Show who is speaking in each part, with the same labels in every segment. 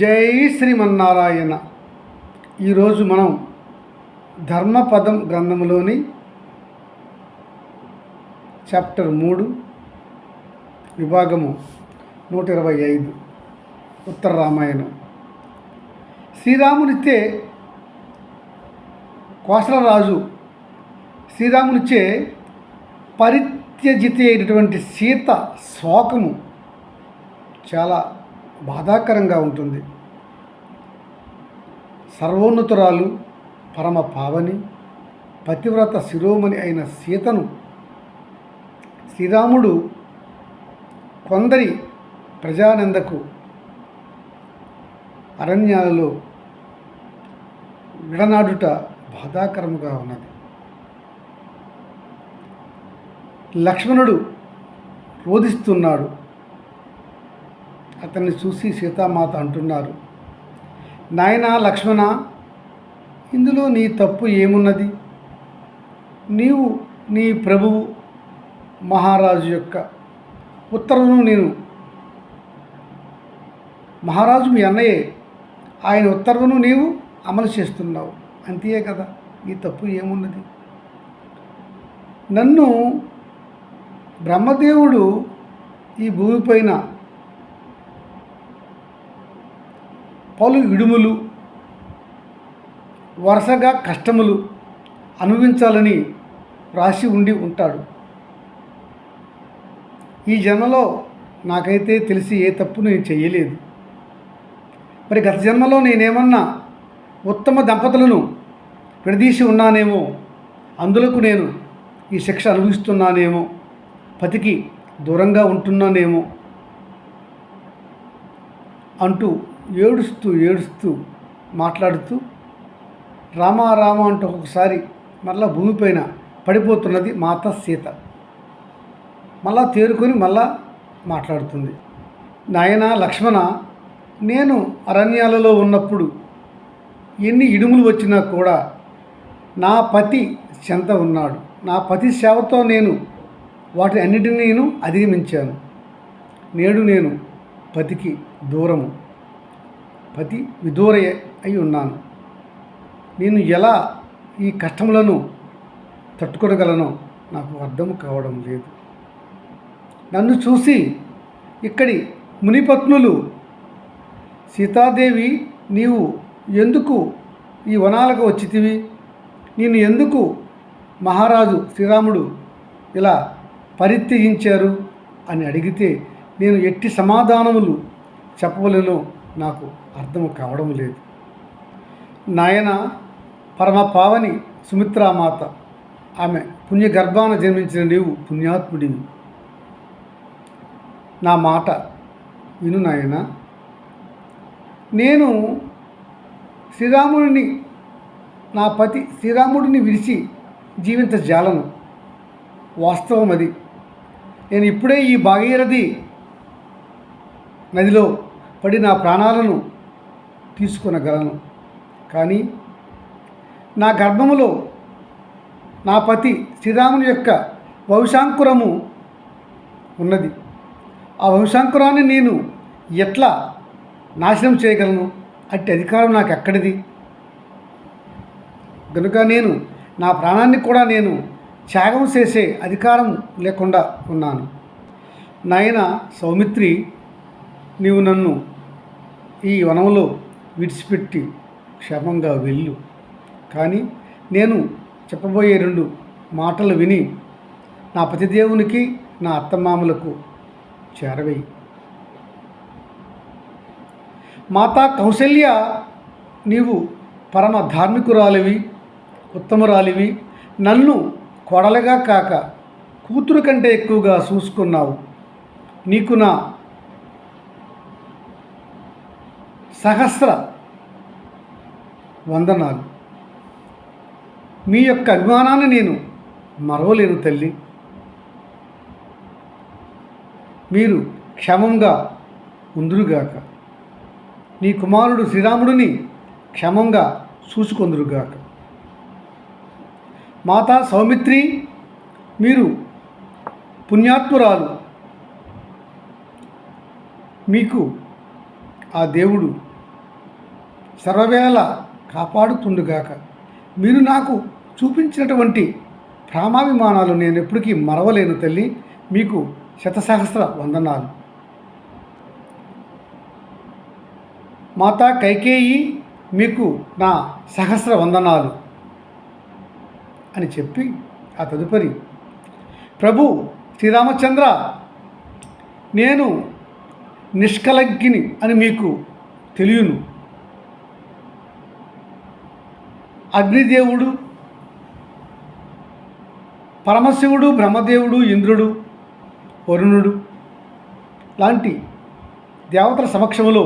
Speaker 1: జై శ్రీమన్నారాయణ. ఈరోజు మనం ధర్మపదం గ్రంథంలోని చాప్టర్ 3 విభాగము 125 ఉత్తర రామాయణం. శ్రీరామునిచ్చే కోసలరాజు శ్రీరామునిచ్చే పరిత్యజిత అయినటువంటి సీత శోకము చాలా బాధాకరంగా ఉంటుంది. సర్వోన్నతురాలు, పరమ పావని, పతివ్రత శిరోమణి అయిన సీతను శ్రీరాముడు కొందరి ప్రజానందకు అరణ్యాలలో విడనాడుట బాధాకరముగా ఉన్నది. లక్ష్మణుడు రోధిస్తున్నాడు. అతన్ని చూసి సీతామాత అంటున్నారు, నాయనా లక్ష్మణ, ఇందులో నీ తప్పు ఏమున్నది? నీవు నీ ప్రభువు మహారాజు యొక్క ఉత్తర్వును మహారాజు మీ అన్నయ్యే, ఆయన ఉత్తర్వును నీవు అమలు చేస్తున్నావు, అంతే కదా, నీ తప్పు ఏమున్నది? నన్ను బ్రహ్మదేవుడు ఈ భూమిపైన పలు ఇడుములు, వరుసగా కష్టములు అనుభవించాలని రాసి ఉండి ఉంటాడు. ఈ జన్మలో నాకైతే తెలిసి ఏ తప్పు నేను చెయ్యలేదు. మరి గత జన్మలో నేనేమన్నా ఉత్తమ దంపతులను విడదీసి ఉన్నానేమో, అందులకు నేను ఈ శిక్ష అనుభవిస్తున్నానేమో, పతికి దూరంగా ఉంటున్నానేమో అంటూ ఏడుస్తూ మాట్లాడుతూ రామ రామ అంటూ ఒకసారి మళ్ళా భూమిపైన పడిపోతున్నది మాత సీత. మళ్ళా తేరుకొని మళ్ళా మాట్లాడుతుంది, నాయనా లక్ష్మణ, నేను అరణ్యాలలో ఉన్నప్పుడు ఎన్ని ఇడుములు వచ్చినా కూడా నా పతి చెంత ఉన్నాడు. నా పతి సేవతో నేను వాటి అన్నిటినీ నేను అధిగమించాను. నేడు నేను పతికి దూరము, పతి విదూర అయి ఉన్నాను. నేను ఎలా ఈ కష్టములను తట్టుకోగలనో నాకు అర్థం కావడం లేదు. నన్ను చూసి ఇక్కడి మునిపత్నులు, సీతాదేవి నీవు ఎందుకు ఈ వనాలకు వచ్చితివి, నేను ఎందుకు మహారాజు శ్రీరాముడు ఇలా పరిత్యజించారు అని అడిగితే నేను ఎట్టి సమాధానములు చెప్పవలెనో నాకు అర్థం కావడం లేదు. నాయన పరమ పావని సుమిత్రామాత, ఆమె పుణ్యగర్భాన జన్మించిన నీవు పుణ్యాత్ముడివి. నా మాట విను నాయన. నేను శ్రీరాముడిని, నా పతి శ్రీరాముడిని విడిచి జీవించజాలను, వాస్తవం అది. నేను ఇప్పుడే ఈ భాగీరథి నదిలో పడి నా ప్రాణాలను తీసుకొనగలను. కానీ నా గర్భములో నా పతి శ్రీరాముని యొక్క వంశాంకురము ఉన్నది. ఆ వంశాంకురాన్ని నేను ఎట్లా నాశనం చేయగలను? అట్టి అధికారం నాకు ఎక్కడిది? కనుక నేను నా ప్రాణాన్ని కూడా నేను త్యాగం చేసే అధికారం లేకుండా ఉన్నాను. నాయన సౌమిత్రి, నీవు నన్ను ఈ వనంలో విడిచిపెట్టి క్షేమంగా వెళ్ళు. కానీ నేను చెప్పబోయే 2 మాటలు విని నా పతిదేవునికి, నా అత్తమామలకు చేరవేయి. మాతా కౌసల్య, నీవు పరమ ధార్మికురాలివి, ఉత్తమురాలివి. నన్ను కొడలుగా కాక కూతురు కంటే ఎక్కువగా చూసుకున్నావు. నీకు నా సహస్ర వందనాలు. మీ యొక్క అభిమానాన్ని నేను మరవలేను తల్లి. మీరు క్షేమంగా ఉందురుగాక. నీ కుమారుడు శ్రీరాముడిని క్షేమంగా చూసుకొందురుగాక. మాతా సౌమిత్రి, మీరు పుణ్యాత్మురాలు. మీకు ఆ దేవుడు సర్వవేళ కాపాడుతుండుగాక. మీరు నాకు చూపించినటువంటి ప్రేమాభిమానాలు నేను ఎప్పటికీ మరవలేను తల్లి. మీకు శతసహస్ర వందనాలు. మాతా కైకేయి, మీకు నా సహస్ర వందనాలు అని చెప్పి ఆ తదుపరి, ప్రభు శ్రీరామచంద్ర, నేను నిష్కలంకిని అని మీకు తెలియను. అగ్నిదేవుడు, పరమశివుడు, బ్రహ్మదేవుడు, ఇంద్రుడు, వరుణుడు లాంటి దేవతల సమక్షంలో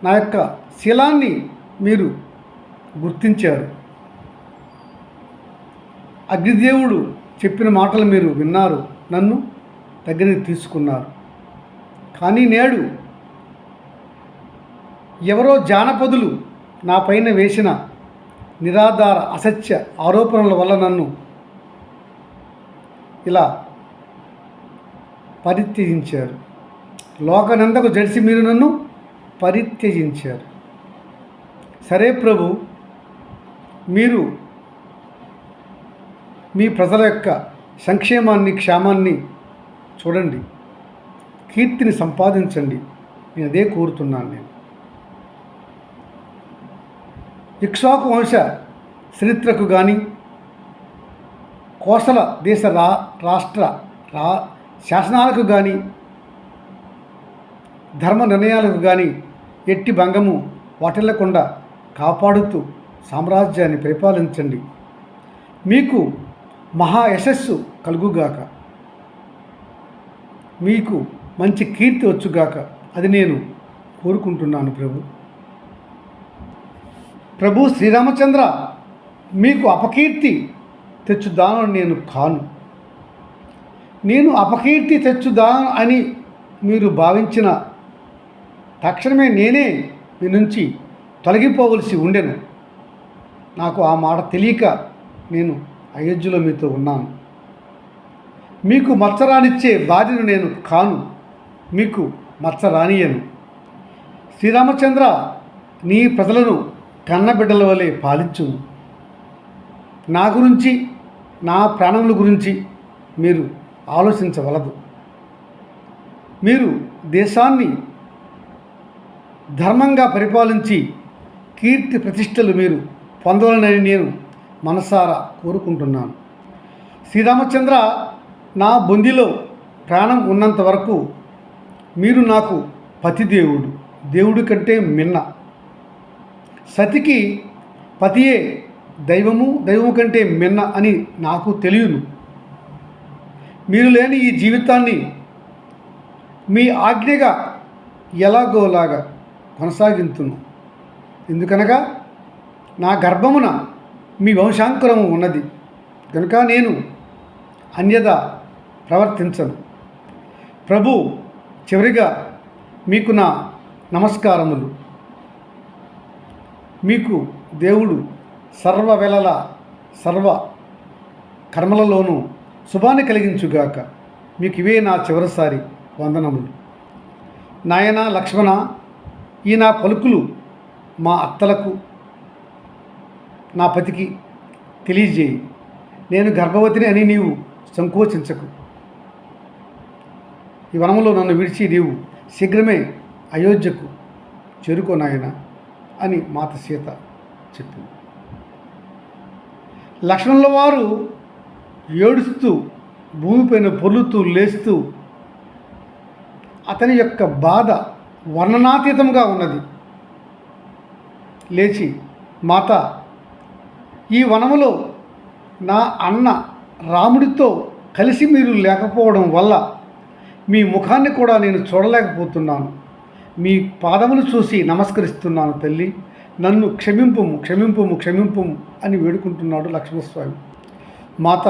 Speaker 1: నా యొక్క శీలాన్ని మీరు గుర్తించారు. అగ్నిదేవుడు చెప్పిన మాటలు మీరు విన్నారు, నన్ను దగ్గరికి తీసుకున్నారు. కానీ నేడు ఎవరో జానపదులు నా పైన వేసిన నిరాధార అసత్య ఆరోపణల వల్ల నన్ను ఇలా పరిత్యజించారు. లోకనందకు జడిసి మీరు నన్ను పరిత్యజించారు. సరే ప్రభు, మీరు మీ ప్రజల యొక్క సంక్షేమాన్ని, క్షేమాన్ని చూడండి, కీర్తిని సంపాదించండి. నేను అదే కోరుతున్నాను. నేను ఇక్ష్వాకు వంశ చరిత్రకు కానీ, కోసల దేశ రాష్ట్ర శాసనాలకు కానీ, ధర్మ నిర్ణయాలకు కానీ ఎట్టి భంగము వాటిల్లకుండా కాపాడుతూ సామ్రాజ్యాన్ని పరిపాలించండి. మీకు మహా యశస్సు కలుగుగాక, మీకు మంచి కీర్తి వచ్చుగాక. అది నేను కోరుకుంటున్నాను ప్రభు శ్రీరామచంద్ర, మీకు అపకీర్తి తెచ్చుదానని నేను కాను. నేను అపకీర్తి తెచ్చుదాను అని మీరు భావించిన తక్షణమే నేనే మీ నుంచి తొలగిపోవలసి ఉండెను. నాకు ఆ మాట తెలియక నేను అయోధ్యలో మీతో ఉన్నాను. మీకు మత్సరానిచ్చే బాధ్యను నేను కాను, మీకు మత్సరానియను. శ్రీరామచంద్ర, నీ ప్రజలను కన్నబిడ్డల వలె పాలించుము. నా గురించి, నా ప్రాణముల గురించి మీరు ఆలోచించవలదు. మీరు దేశాన్ని ధర్మంగా పరిపాలించి కీర్తి ప్రతిష్టలు మీరు పొందవాలని నేను మనసారా కోరుకుంటున్నాను. శ్రీరామచంద్ర, నా బొందిలో ప్రాణం ఉన్నంత వరకు మీరు నాకు పతిదేవుడు, దేవుడి కంటే మిన్న. సతికి పతియే దైవము, దైవము కంటే మిన్న అని నాకు తెలియను. మీరు లేని ఈ జీవితాన్ని మీ ఆజ్ఞగా ఎలాగోలాగా కొనసాగింతును. ఎందుకనగా నా గర్భమున మీ వంశాంకురము ఉన్నది కనుక నేను అన్యథా ప్రవర్తించను. ప్రభు, చివరిగా మీకు నా నమస్కారములు. మీకు దేవుడు సర్వవేళల సర్వ కర్మలలోనూ శుభాన్ని కలిగించుగాక. మీకు ఇవే నా చివరిసారి వందనములు. నాయన లక్ష్మణ, ఈ నా పలుకులు మా అత్తలకు, నా పతికి తెలియజేయి. నేను గర్భవతిని అని నీవు సంకోచించకు. ఈ వనములో నన్ను విడిచి నీవు శీఘ్రమే అయోధ్యకు చేరుకో నాయన అని మాత సీత చెప్పింది. లక్ష్మణుల వారు ఏడుస్తూ భూమిపైన పొర్లుతూ లేస్తూ, అతని యొక్క బాధ వర్ణనాతీతంగా ఉన్నది. లేచి, మాత, ఈ వనములో నా అన్న రాముడితో కలిసి మీరు లేకపోవడం వల్ల మీ ముఖాన్ని కూడా నేను చూడలేకపోతున్నాను. మీ పాదములు చూసి నమస్కరిస్తున్నాను తల్లి. నన్ను క్షమింపుము, క్షమింపుము, క్షమింపుము అని వేడుకుంటున్నాడు లక్ష్మణస్వామి. మాత,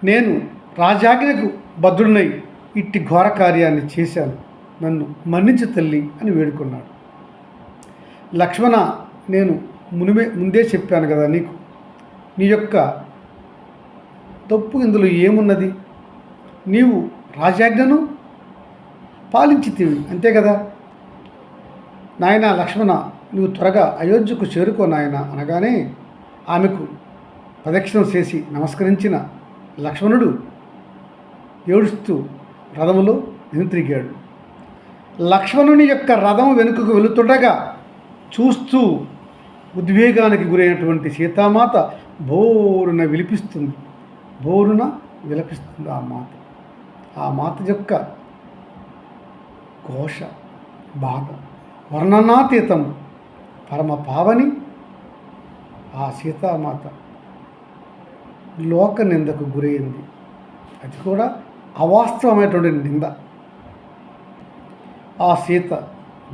Speaker 1: నేను రాజాజ్ఞకు బద్ధుడినై ఇట్టి ఘోర కార్యాన్ని చేశాను, నన్ను మన్నించు తల్లి అని వేడుకున్నాడు. లక్ష్మణ, నేను ముందే చెప్పాను కదా నీకు, నీ యొక్క తప్పు ఇందులో ఏమున్నది? నీవు రాజాజ్ఞను పాలించితివి, అంతే కదా. నాయన లక్ష్మణ, నువ్వు త్వరగా అయోధ్యకు చేరుకో నాయన అనగానే ఆమెకు ప్రదక్షిణం చేసి నమస్కరించిన లక్ష్మణుడు ఏడుస్తూ రథములో వెనుతిరిగాడు. లక్ష్మణుని యొక్క రథం వెనుకకు వెళుతుండగా చూస్తూ ఉద్వేగానికి గురైనటువంటి సీతామాత బోరున విలిపిస్తుంది. బోరున విలపిస్తుంది ఆ మాత యొక్క ఘోష, బాధ వర్ణనాతీతం, పరమ పావని ఆ సీతామాత లోక నిందకు గురైంది. అది కూడా అవాస్తవమైనటువంటి నింద. ఆ సీత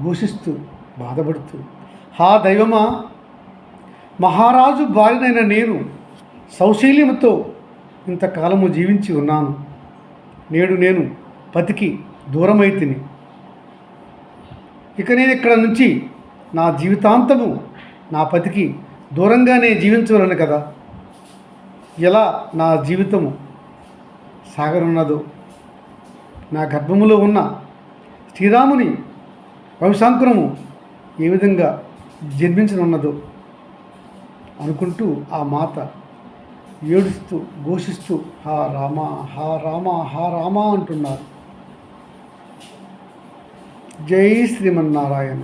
Speaker 1: ఘోషిస్తూ బాధపడుతూ, హా దైవమా, మహారాజు భార్యనైన నేను సౌశీల్యముతో ఇంతకాలము జీవించి ఉన్నాను. నేడు నేను పతికి దూరమైతిని. ఇక నేను ఇక్కడ నుంచి నా జీవితాంతము నా పతికి దూరంగానే జీవించవలను కదా. ఎలా నా జీవితము సాగనున్నదో, నా గర్భములో ఉన్న శ్రీరాముని వంశాంకురము ఏ విధంగా జన్మించనున్నదో అనుకుంటూ ఆ మాత ఏడుస్తూ ఘోషిస్తూ హా రామ, హా రామ, హా రామ అంటున్నారు. జై శ్రీమన్నారాయణ.